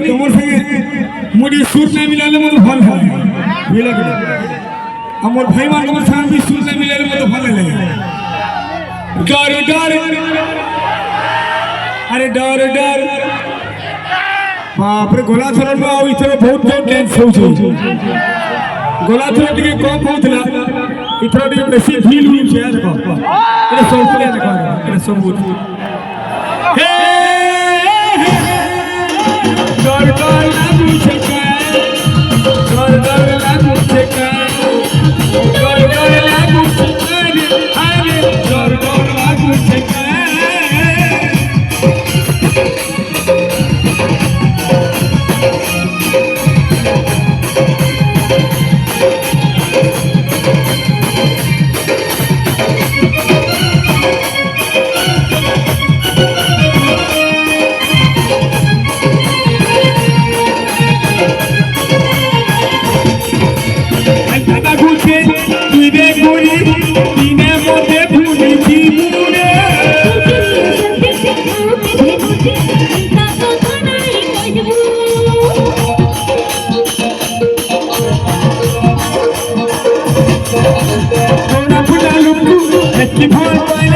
তোমার সঙ্গে মুড়ি সুর না মিলালে মতো ভালো হয় বুঝলে আমার ভাই মান তোমার সঙ্গে সুর না মিলালে মতো ভালো লাগে डर डर अरे डर डर बाप रे गोला थरन में आओ इथरे बहुत बहुत डांस होउछ गोला थरन टिके कम होतला इथरे टिके बेसी फील होउछ यार देखो ए सब पुरे देखो ए सब हे डर डर लागू छे डर डर लागू छे डर डर लागू छे अरे डर डर लागू छे कि भोर